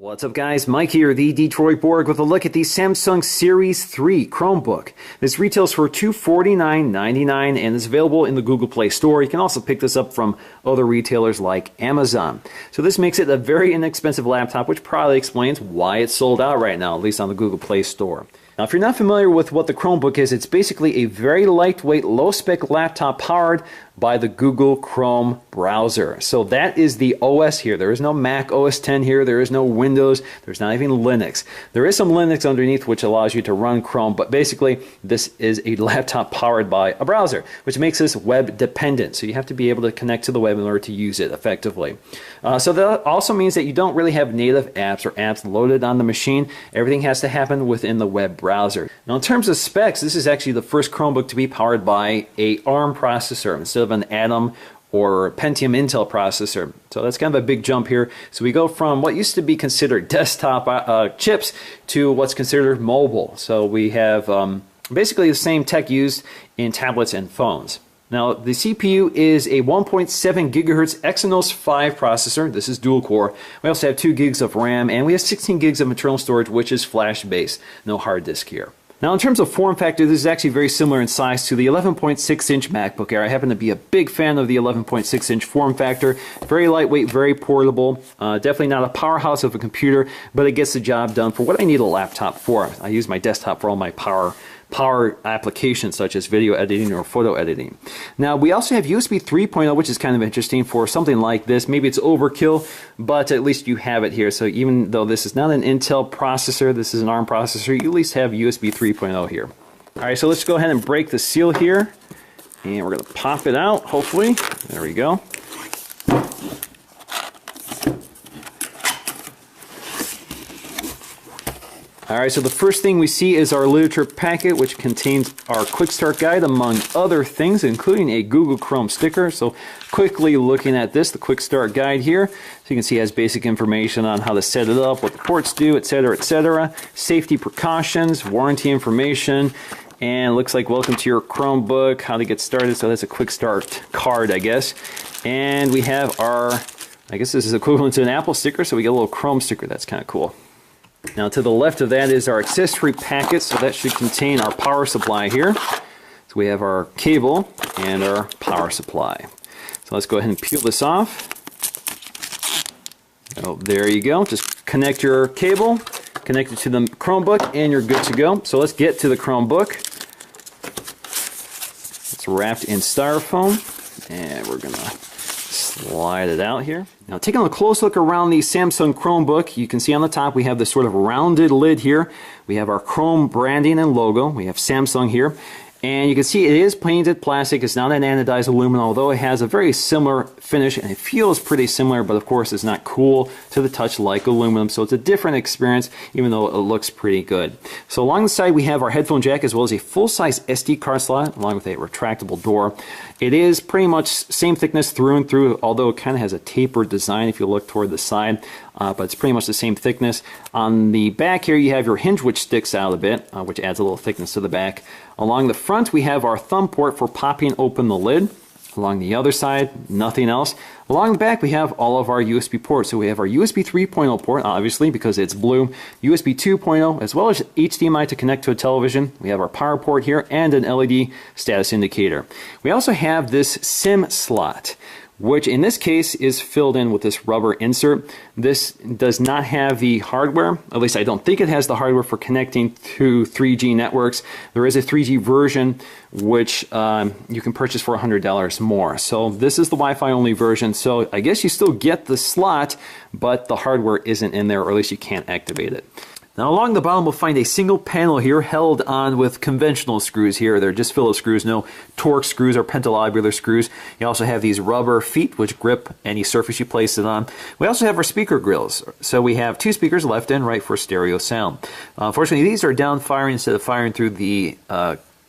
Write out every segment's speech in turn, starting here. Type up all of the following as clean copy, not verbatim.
What's up guys, Mike here, the Detroit Borg with a look at the Samsung Series 3 Chromebook. This retails for $249.99 and is available in the Google Play Store. You can also pick this up from other retailers like Amazon. So this makes it a very inexpensive laptop, which probably explains why it's sold out right now, at least on the Google Play Store. Now, if you're not familiar with what the Chromebook is, it's basically a very lightweight, low-spec laptop powered by the Google Chrome browser. So that is the OS here. There is no Mac OS X here. There is no Windows. There's not even Linux. There is some Linux underneath which allows you to run Chrome, but basically this is a laptop powered by a browser, which makes this web dependent. So you have to be able to connect to the web in order to use it effectively. So that also means that you don't really have native apps or apps loaded on the machine. Everything has to happen within the web browser. Now in terms of specs, this is actually the first Chromebook to be powered by a ARM processor instead of an Atom or Pentium Intel processor. So that's kind of a big jump here. So we go from what used to be considered desktop chips to what's considered mobile. So we have basically the same tech used in tablets and phones. Now the CPU is a 1.7 gigahertz Exynos 5 processor. This is dual core. We also have 2 gigs of RAM and we have 16 gigs of internal storage, which is flash based. No hard disk here. Now in terms of form factor, this is actually very similar in size to the 11.6-inch MacBook Air. I happen to be a big fan of the 11.6-inch form factor. Very lightweight, very portable. Definitely not a powerhouse of a computer, but it gets the job done for what I need a laptop for. I use my desktop for all my power applications such as video editing or photo editing. Now we also have USB 3.0, which is kind of interesting for something like this. Maybe it's overkill, but at least you have it here. So even though this is not an Intel processor, this is an ARM processor, you at least have USB 3.0 here. Alright, so let's go ahead and break the seal here. And we're going to pop it out, hopefully. There we go. Alright, so the first thing we see is our literature packet, which contains our quick start guide among other things, including a Google Chrome sticker. So quickly looking at this, the quick start guide here, so you can see it has basic information on how to set it up, what the ports do, etc., etc. Safety precautions, warranty information, and it looks like welcome to your Chromebook, how to get started. So that's a quick start card, I guess. And we have our, I guess this is equivalent to an Apple sticker, so we get a little Chrome sticker. That's kind of cool. Now to the left of that is our accessory packet, so that should contain our power supply here. So we have our cable and our power supply. So let's go ahead and peel this off. Oh, there you go. Just connect your cable, connect it to the Chromebook, and you're good to go. So let's get to the Chromebook. It's wrapped in styrofoam, and we're gonna slide it out here. Now taking a close look around the Samsung Chromebook, you can see on the top we have this sort of rounded lid here. We have our Chrome branding and logo. We have Samsung here. And you can see it is painted plastic. It's not an anodized aluminum, although it has a very similar finish and it feels pretty similar, but of course it's not cool to the touch like aluminum, so it's a different experience even though it looks pretty good. So along the side we have our headphone jack as well as a full-size SD card slot along with a retractable door. It is pretty much same thickness through and through, although it kind of has a tapered design if you look toward the side, but it's pretty much the same thickness. On the back here you have your hinge which sticks out a bit, which adds a little thickness to the back. Along the front we have our thumb port for popping open the lid. Along the other side, nothing else. Along the back we have all of our USB ports. So we have our USB 3.0 port, obviously because it's blue, USB 2.0, as well as HDMI to connect to a television. We have our power port here and an LED status indicator. We also have this SIM slot, which in this case is filled in with this rubber insert. This does not have the hardware, at least I don't think it has the hardware for connecting to 3G networks. There is a 3G version which you can purchase for $100 more. So this is the Wi-Fi only version, so I guess you still get the slot, but the hardware isn't in there, or at least you can't activate it. Now along the bottom we'll find a single panel here held on with conventional screws here. They're just Phillips screws, no Torx screws or pentalobular screws. You also have these rubber feet which grip any surface you place it on. We also have our speaker grills. So we have 2 speakers left and right for stereo sound. Unfortunately these are down firing instead of firing through the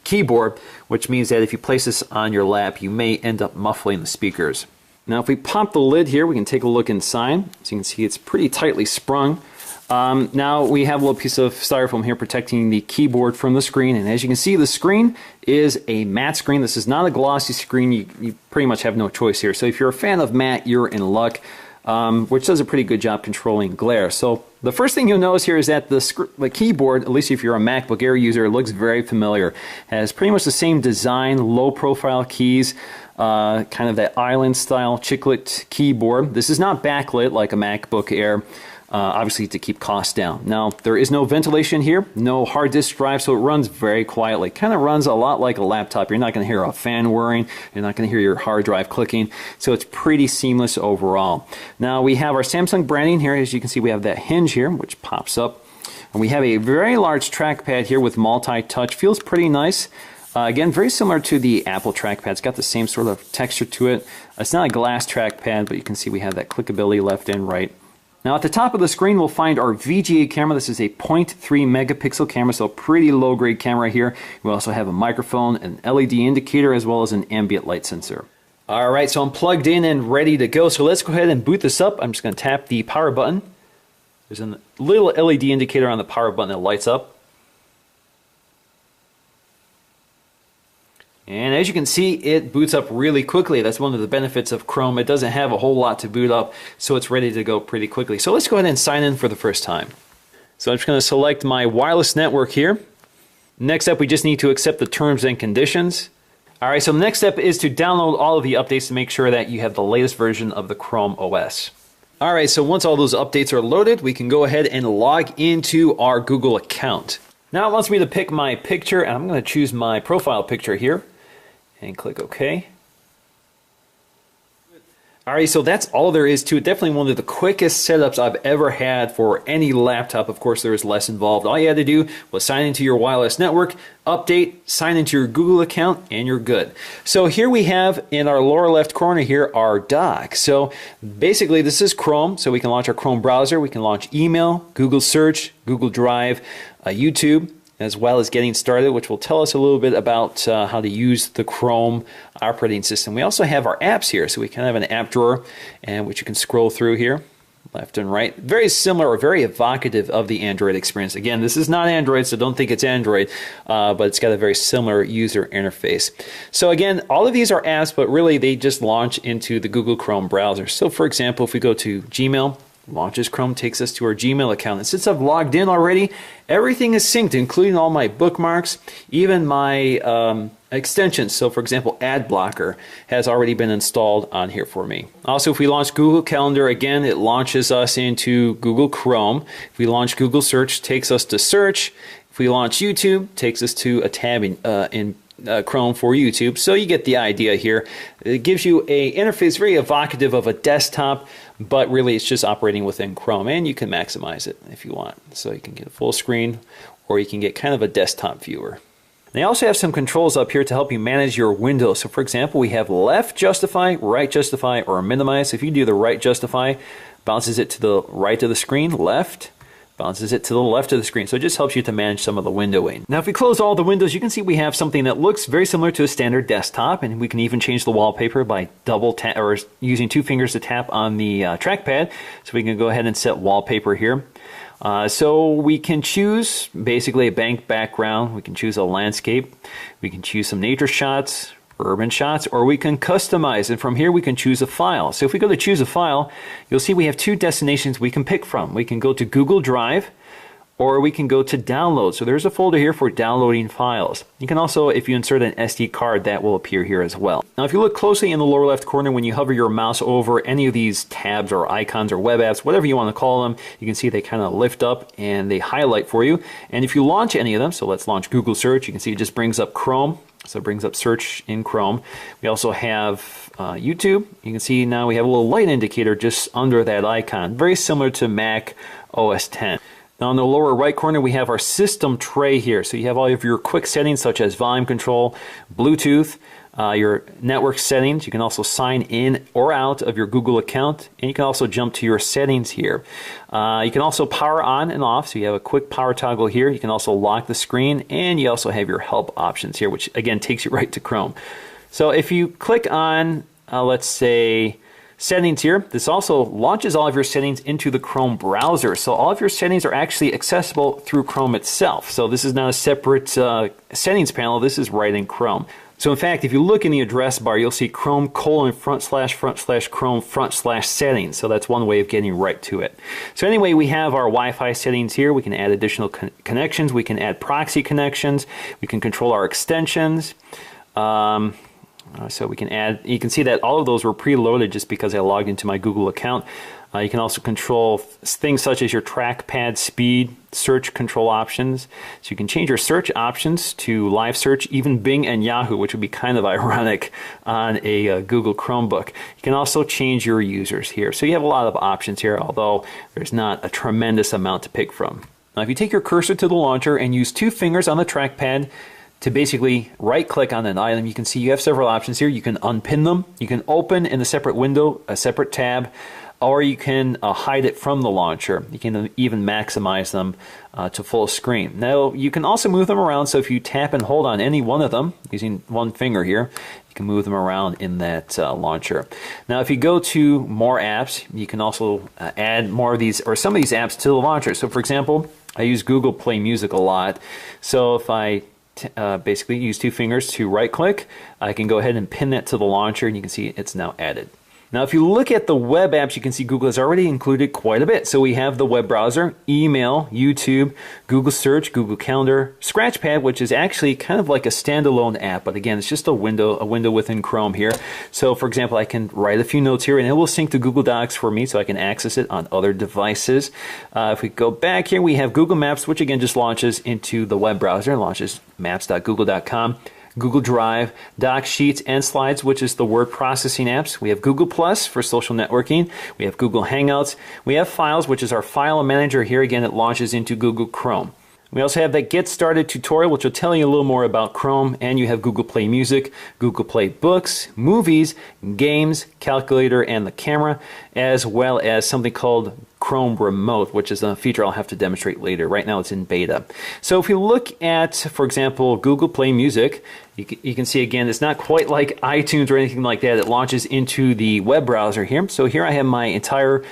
keyboard, which means that if you place this on your lap you may end up muffling the speakers. Now if we pop the lid here we can take a look inside. So you can see it's pretty tightly sprung. Now we have a little piece of styrofoam here protecting the keyboard from the screen, and as you can see the screen is a matte screen. This is not a glossy screen. You pretty much have no choice here. So if you're a fan of matte, you're in luck. which does a pretty good job controlling glare. So the first thing you'll notice here is that the keyboard, at least if you're a MacBook Air user, it looks very familiar. It has pretty much the same design, low profile keys, kind of that island style chiclet keyboard. This is not backlit like a MacBook Air, obviously to keep costs down. Now, there is no ventilation here, no hard disk drive, so it runs very quietly. Kind of runs a lot like a laptop. You're not going to hear a fan whirring, you're not going to hear your hard drive clicking, so it's pretty seamless overall. Now, we have our Samsung branding here. As you can see, we have that hinge here, which pops up. And we have a very large trackpad here with multi-touch. Feels pretty nice. Again, very similar to the Apple trackpad. It's got the same sort of texture to it. It's not a glass trackpad, but you can see we have that clickability left and right. Now at the top of the screen we'll find our VGA camera. This is a 0.3 megapixel camera, so pretty low grade camera here. We also have a microphone, an LED indicator, as well as an ambient light sensor. Alright, so I'm plugged in and ready to go. So let's go ahead and boot this up. I'm just going to tap the power button. There's a little LED indicator on the power button that lights up. And as you can see, it boots up really quickly. That's one of the benefits of Chrome. It doesn't have a whole lot to boot up, so it's ready to go pretty quickly. So let's go ahead and sign in for the first time. So I'm just going to select my wireless network here. Next up, we just need to accept the terms and conditions. Alright, so the next step is to download all of the updates to make sure that you have the latest version of the Chrome OS. Alright, so once all those updates are loaded, we can go ahead and log into our Google account. Now it wants me to pick my picture, and I'm going to choose my profile picture here. And click OK. Alright, so that's all there is to it. Definitely one of the quickest setups I've ever had for any laptop. Of course, there is less involved. All you had to do was sign into your wireless network, update, sign into your Google account, and you're good. So here we have in our lower left corner here our dock. So basically this is Chrome, so we can launch our Chrome browser, we can launch email, Google Search, Google Drive, YouTube, as well as getting started, which will tell us a little bit about how to use the Chrome operating system. We also have our apps here, so we kind of have an app drawer, and which you can scroll through here, left and right. Very similar or very evocative of the Android experience. Again, this is not Android, so don't think it's Android, but it's got a very similar user interface. So again, all of these are apps, but really they just launch into the Google Chrome browser. So for example, if we go to Gmail, launches Chrome, takes us to our Gmail account. And since I've logged in already, everything is synced, including all my bookmarks, even my extensions. So for example, Ad Blocker has already been installed on here for me. Also, if we launch Google Calendar, again, it launches us into Google Chrome. If we launch Google Search, takes us to Search. If we launch YouTube, takes us to a tab in Chrome for YouTube. So you get the idea here. It gives you a interface very evocative of a desktop, but really it's just operating within Chrome, and you can maximize it if you want. So you can get a full screen, or you can get kind of a desktop viewer. They also have some controls up here to help you manage your windows. So for example, we have left justify, right justify, or minimize. If you do the right justify, bounces it to the right of the screen, left, bounces it to the left of the screen. So it just helps you to manage some of the windowing. Now if we close all the windows, you can see we have something that looks very similar to a standard desktop, and we can even change the wallpaper by double tap or using two fingers to tap on the trackpad. So we can go ahead and set wallpaper here. So we can choose basically a bank background, we can choose a landscape, we can choose some nature shots, urban shots, or we can customize, and from here we can choose a file. So if we go to choose a file, you'll see we have two destinations we can pick from. We can go to Google Drive, or we can go to download. So there's a folder here for downloading files. You can also, if you insert an SD card, that will appear here as well. Now if you look closely in the lower left corner, when you hover your mouse over any of these tabs or icons or web apps, whatever you want to call them, you can see they kind of lift up and they highlight for you. And if you launch any of them, so let's launch Google Search, you can see it just brings up Chrome. So it brings up search in Chrome. We also have YouTube. You can see now we have a little light indicator just under that icon, very similar to Mac OS X. Now in the lower right corner we have our system tray here. So you have all of your quick settings such as volume control, Bluetooth, your network settings. You can also sign in or out of your Google account, and you can also jump to your settings here. You can also power on and off, so you have a quick power toggle here. You can also lock the screen, and you also have your help options here, which again takes you right to Chrome. So if you click on, let's say, settings here, this also launches all of your settings into the Chrome browser. So all of your settings are actually accessible through Chrome itself. So this is not a separate settings panel, this is right in Chrome. So in fact, if you look in the address bar, you'll see Chrome : // settings. So that's one way of getting right to it. So anyway, we have our Wi-Fi settings here. We can add additional connections. We can add proxy connections. We can control our extensions. So we can add, you can see that all of those were preloaded just because I logged into my Google account. You can also control things such as your trackpad speed, search control options. So you can change your search options to live search, even Bing and Yahoo, which would be kind of ironic on a Google Chromebook. You can also change your users here. So you have a lot of options here, although there's not a tremendous amount to pick from. Now if you take your cursor to the launcher and use 2 fingers on the trackpad to basically right-click on an item, you can see you have several options here. You can unpin them, you can open in a separate window, a separate tab, or you can hide it from the launcher. You can even maximize them to full screen. Now you can also move them around, so if you tap and hold on any one of them using one finger here, you can move them around in that launcher. Now if you go to more apps, you can also add more of these or some of these apps to the launcher. So for example, I use Google Play Music a lot. So if I basically use 2 fingers to right click, I can go ahead and pin that to the launcher and you can see it's now added. Now if you look at the web apps, you can see Google has already included quite a bit. So we have the web browser, email, YouTube, Google Search, Google Calendar, Scratchpad, which is actually kind of like a standalone app, but again, it's just a window within Chrome here. So for example, I can write a few notes here and it will sync to Google Docs for me so I can access it on other devices. If we go back here, we have Google Maps, which again just launches into the web browser, launches maps.google.com. Google Drive, Docs, Sheets, and Slides, which is the word processing apps. We have Google Plus for social networking. We have Google Hangouts. We have Files, which is our file manager here. Again, it launches into Google Chrome. We also have that Get Started tutorial, which will tell you a little more about Chrome, and you have Google Play Music, Google Play Books, Movies, Games, Calculator, and the camera, as well as something called Chrome Remote, which is a feature I'll have to demonstrate later. Right now it's in beta. So if we look at, for example, Google Play Music, you can see again, it's not quite like iTunes or anything like that. It launches into the web browser here. So here I have my entire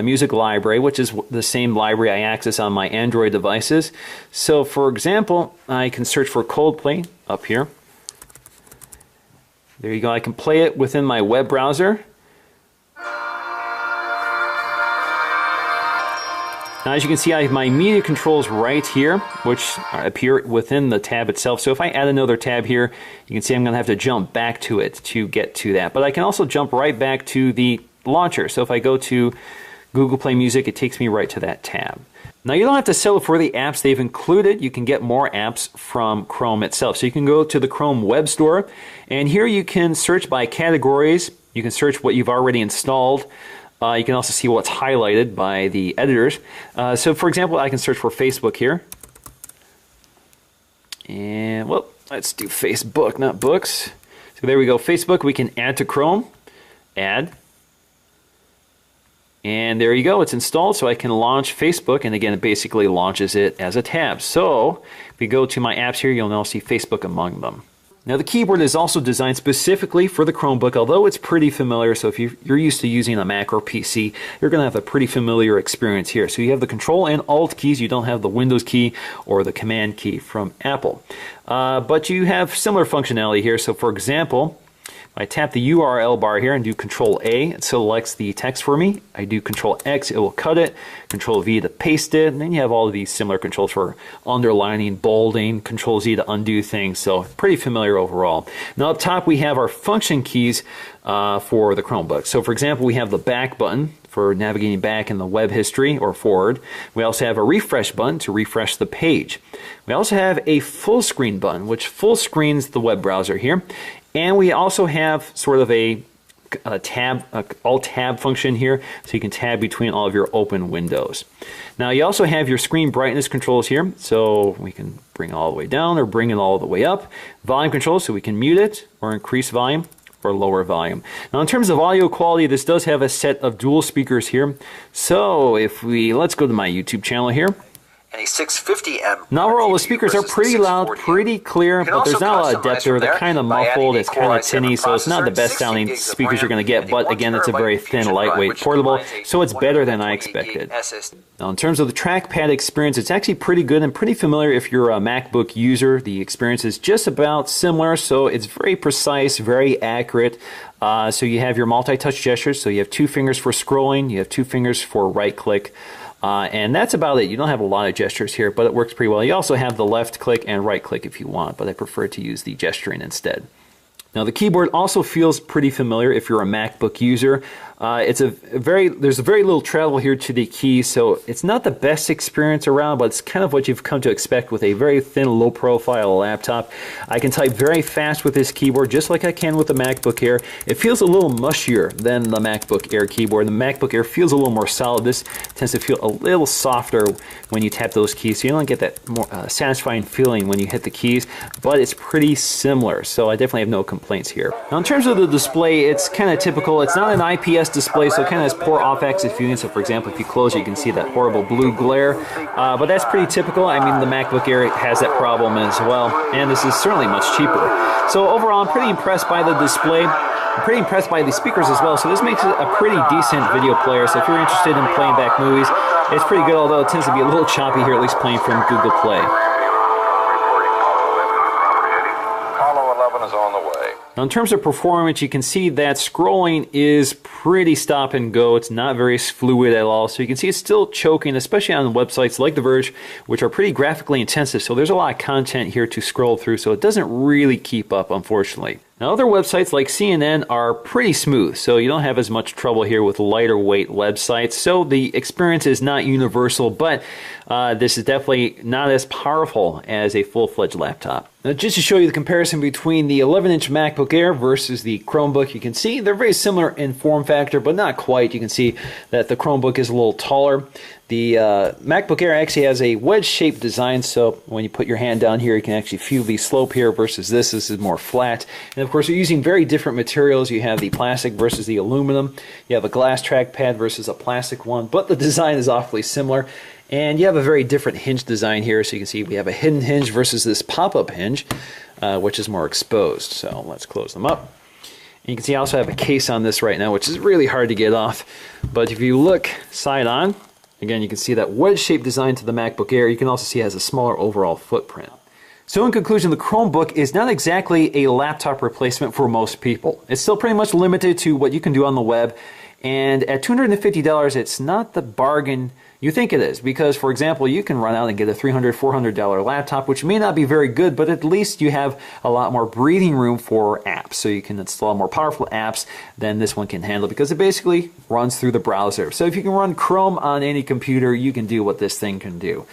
music library, which is the same library I access on my Android devices. So for example, I can search for Coldplay up here. There you go. I can play it within my web browser. Now, as you can see, I have my media controls right here, which appear within the tab itself. So if I add another tab here, you can see I'm going to have to jump back to it to get to that. But I can also jump right back to the launcher. So if I go to Google Play Music, it takes me right to that tab. Now you don't have to settle for the apps they've included. You can get more apps from Chrome itself. So you can go to the Chrome Web Store, and here you can search by categories. You can search what you've already installed. You can also see what's highlighted by the editors. So for example, I can search for Facebook here. And well, let's do Facebook, not books. So there we go, Facebook. We can add to Chrome, add. And there you go, it's installed, so I can launch Facebook, and again, it basically launches it as a tab. So if we go to my apps here, you'll now see Facebook among them. Now the keyboard is also designed specifically for the Chromebook, although it's pretty familiar. So if you're used to using a Mac or PC, you're going to have a pretty familiar experience here. So you have the Control and Alt keys. You don't have the Windows key or the Command key from Apple. But you have similar functionality here. So for example, I tap the URL bar here and do Control A, it selects the text for me. I do Control X, it will cut it. Control V to paste it, and then you have all of these similar controls for underlining, bolding, Control Z to undo things, so pretty familiar overall. Now up top we have our function keys for the Chromebook. So for example, we have the back button for navigating back in the web history or forward. We also have a refresh button to refresh the page. We also have a full screen button, which full screens the web browser here. And we also have sort of a alt-tab function here, so you can tab between all of your open windows. Now you also have your screen brightness controls here, so we can bring it all the way down or bring it all the way up. Volume controls, so we can mute it or increase volume or lower volume. Now in terms of audio quality, this does have a set of dual speakers here. So if let's go to my YouTube channel here. and a 650M. Now overall, the speakers are pretty loud, pretty clear, but there's not a lot of depth there. They're kind of muffled, it's kind of tinny, so it's not the best sounding speakers you're going to get, but again, it's a very thin, lightweight, portable, so it's better than I expected. Now in terms of the trackpad experience, it's actually pretty good and pretty familiar if you're a MacBook user. The experience is just about similar, so it's very precise, very accurate. So you have your multi-touch gestures, so you have 2 fingers for scrolling, you have 2 fingers for right-click. And that's about it. You don't have a lot of gestures here, but it works pretty well. You also have the left click and right click if you want, but I prefer to use the gesturing instead. Now the keyboard also feels pretty familiar if you're a MacBook user. There's a very little travel here to the keys, so it's not the best experience around, but it's kind of what you've come to expect with a very thin, low-profile laptop. I can type very fast with this keyboard, just like I can with the MacBook Air. It feels a little mushier than the MacBook Air keyboard. The MacBook Air feels a little more solid. This tends to feel a little softer when you tap those keys, so you don't get that more satisfying feeling when you hit the keys, but it's pretty similar, so I definitely have no complaints here. Now in terms of the display, it's kind of typical. It's not an IPS display, so it kind of has poor off-axis viewing. So for example, if you close it, you can see that horrible blue glare, but that's pretty typical. I mean, the MacBook Air has that problem as well, and this is certainly much cheaper. So overall, I'm pretty impressed by the display. I'm pretty impressed by the speakers as well, so this makes it a pretty decent video player. So if you're interested in playing back movies, it's pretty good, although it tends to be a little choppy here, at least playing from Google Play. Now in terms of performance, you can see that scrolling is pretty stop and go. It's not very fluid at all. So you can see it's still choking, especially on websites like The Verge, which are pretty graphically intensive. So there's a lot of content here to scroll through, so it doesn't really keep up, unfortunately. Now other websites like CNN are pretty smooth, so you don't have as much trouble here with lighter weight websites. So the experience is not universal, but this is definitely not as powerful as a full-fledged laptop. Now just to show you the comparison between the 11-inch MacBook Air versus the Chromebook, you can see they're very similar in form factor, but not quite. You can see that the Chromebook is a little taller. The MacBook Air actually has a wedge-shaped design, so when you put your hand down here, you can actually feel the slope here versus this. This is more flat. And of course, you're using very different materials. You have the plastic versus the aluminum. You have a glass trackpad versus a plastic one, but the design is awfully similar. And you have a very different hinge design here. So you can see we have a hidden hinge versus this pop-up hinge, which is more exposed. So let's close them up. And you can see I also have a case on this right now, which is really hard to get off. But if you look side on, again, you can see that wedge-shaped design to the MacBook Air. You can also see it has a smaller overall footprint. So in conclusion, the Chromebook is not exactly a laptop replacement for most people. It's still pretty much limited to what you can do on the web. And at $250, it's not the bargain you think it is, because, for example, you can run out and get a $300, $400 laptop, which may not be very good, but at least you have a lot more breathing room for apps, so you can install more powerful apps than this one can handle, because it basically runs through the browser. So if you can run Chrome on any computer, you can do what this thing can do.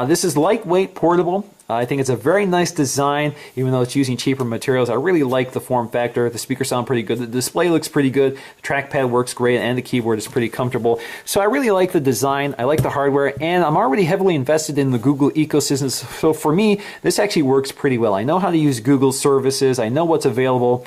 This is lightweight, portable. I think it's a very nice design, even though it's using cheaper materials. I really like the form factor. The speakers sound pretty good. The display looks pretty good. The trackpad works great, and the keyboard is pretty comfortable. So I really like the design. I like the hardware, and I'm already heavily invested in the Google ecosystem. So for me, this actually works pretty well. I know how to use Google services. I know what's available.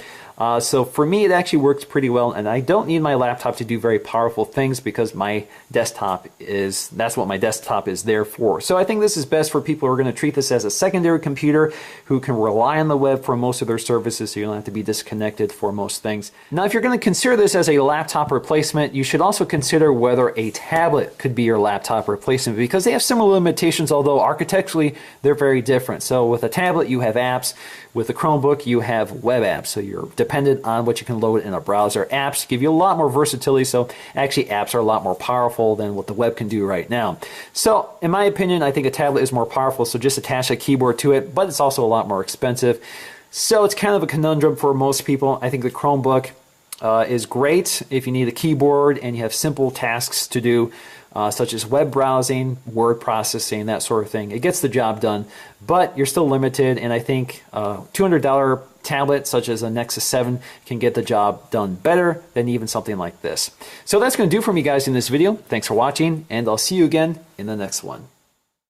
So for me, it actually works pretty well, and I don't need my laptop to do very powerful things because my desktop that's what my desktop is there for. So I think this is best for people who are going to treat this as a secondary computer who can rely on the web for most of their services, so you don't have to be disconnected for most things. Now, if you're going to consider this as a laptop replacement, you should also consider whether a tablet could be your laptop replacement, because they have similar limitations, although architecturally they're very different. So with a tablet, you have apps. With a Chromebook, you have web apps, so you're dependent on what you can load in a browser. Apps give you a lot more versatility, so actually apps are a lot more powerful than what the web can do right now. So in my opinion, I think a tablet is more powerful, so just attach a keyboard to it, but it's also a lot more expensive. So it's kind of a conundrum for most people. I think the Chromebook is great if you need a keyboard and you have simple tasks to do, such as web browsing, word processing, that sort of thing. It gets the job done, but you're still limited, and I think a $200 tablet such as a Nexus 7 can get the job done better than even something like this. So that's going to do for me, guys, in this video. Thanks for watching, and I'll see you again in the next one.